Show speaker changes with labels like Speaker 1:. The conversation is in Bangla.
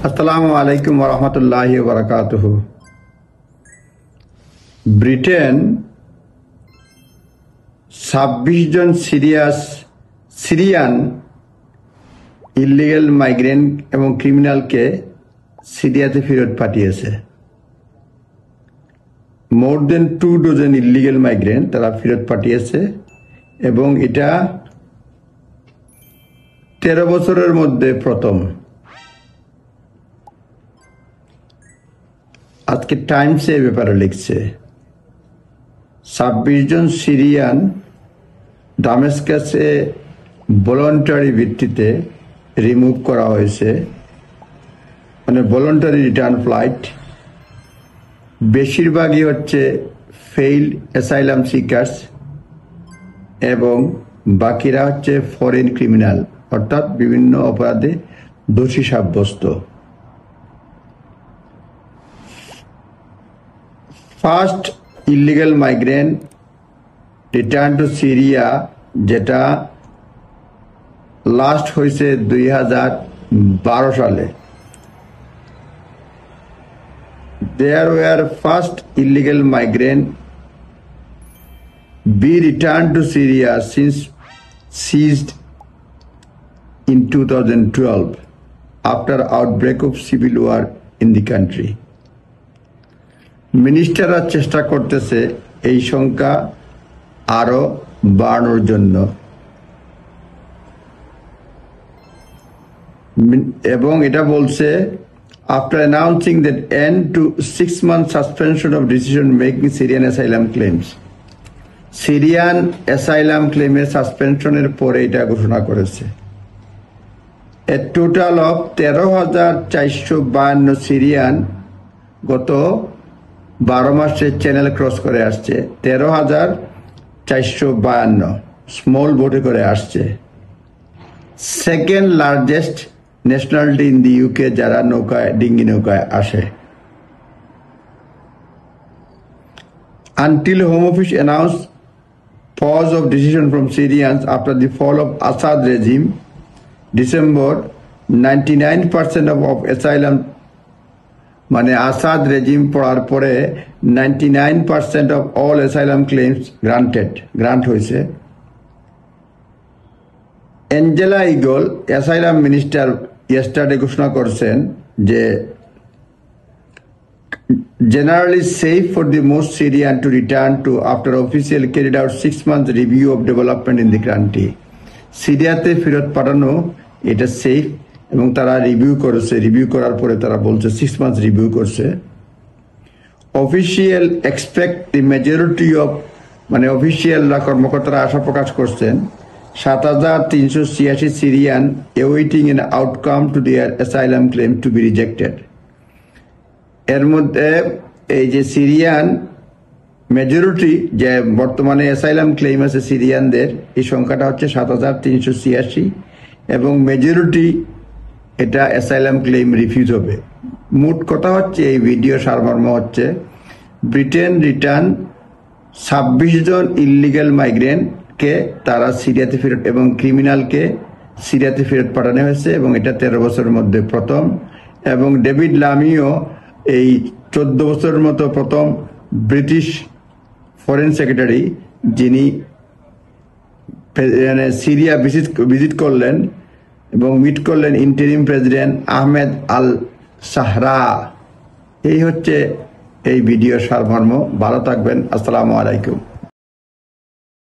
Speaker 1: আসসালামু আলাইকুম ওয়া রাহমাতুল্লাহি ওয়া বারাকাতুহু। ব্রিটেন 26 জন সিরিয়ান ইলিগাল মাইগ্রেন্ট এবং ক্রিমিনালকে সিরিয়াতে ফেরত পাঠিয়েছে। মোর দেন 2 ডজন ইলিগাল মাইগ্রেন্ট তারা ফেরত পাঠিয়েছে এবং এটা 13 বছরের মধ্যে প্রথম। আজকে টাইমসে এ ব্যাপারে লিখছে 26 জন সিরিয়ান দামেস্কাসে ভলান্টারি ভিত্তিতে রিমুভ করা হয়েছে, মানে ভলান্টারি রিটার্ন ফ্লাইট। বেশিরভাগই হচ্ছে ফেইল্ড অ্যাসাইলাম সিকার্স এবং বাকিরা হচ্ছে ফরেন ক্রিমিনাল, অর্থাৎ বিভিন্ন অপরাধে দোষী সাব্যস্ত। First illegal migrant return to Syria, যেটা লাস্ট হয়েছে 2012 সালে। There were first illegal migrant be returned to Syria since seized in 2012 after outbreak of civil war in the country. মিনিস্টাররা চেষ্টা করতেছে এই সংখ্যা আরো বাড়ানোর জন্য এবং এটা বলছে after announcing that end to 6-month suspension of decision making Syrian asylum claims. Syrian asylum ক্লেমের সাসপেনশনের পরে এটা ঘোষণা করেছে। এ টোটাল অফ 13,452 সিরিয়ান গত 12 মাসে চ্যানেল ক্রস করে আসছে। 13,452 স্মল বোটে করে আসছে। Second largest nationality in the UK যারা নৌকায় ডিঙ্গি নৌকায় আসে। Until Home Office announced pause of decision from Syrians after the fall of Assad regime, December, 99% of asylum, মানে আসাদ রেজিম পড়ার পরে 99% of all asylum claims grant হয়েছে। Angela Eagle asylum minister yesterday ঘোষণা করছেন যে generally safe for the most Syrian to return to after official carried out 6-month review of development in the country. সিরিয়াতে ফেরত পাঠানো এটা সেফ এবং তারা রিভিউ করার পরে তারা বলছে 6 months রিভিউ করছে। Official expect the majority of, মানে অফিসিয়ালরা কর্মকর্তারা আশা প্রকাশ করছেন 7,386 Syrian awaiting an outcome to their asylum claim to be rejected. এর মধ্যে এই যে সিরিয়ান মেজরিটি যে বর্তমানে অ্যাসাইলাম ক্লেম আছে সিরিয়ানদের, এই সংখ্যাটা হচ্ছে 7,386 এবং মেজরিটি এটা অ্যাসাইলাম ক্লেম রিফিউজ হবে। মোট কথা হচ্ছে এই ভিডিও সারমর্ম হচ্ছে ব্রিটেন রিটার্ন 26 জন ইলিগাল মাইগ্রেন্টকে তারা সিরিয়াতে ফেরত এবং ক্রিমিনালকে সিরিয়াতে ফেরত পাঠানো হয়েছে এবং এটা 13 বছরের মধ্যে প্রথম। এবং ডেভিড লামিও এই 14 বছরের মতো প্রথম ব্রিটিশ ফরেন সেক্রেটারি যিনি সিরিয়া ভিজিট করলেন এবং মিট করলেন ইন্টারিম প্রেসিডেন্ট আহমেদ আল সাহরা। এই হচ্ছে এই ভিডিও সারমর্ম। ভালো থাকবেন। আসসালামু আলাইকুম।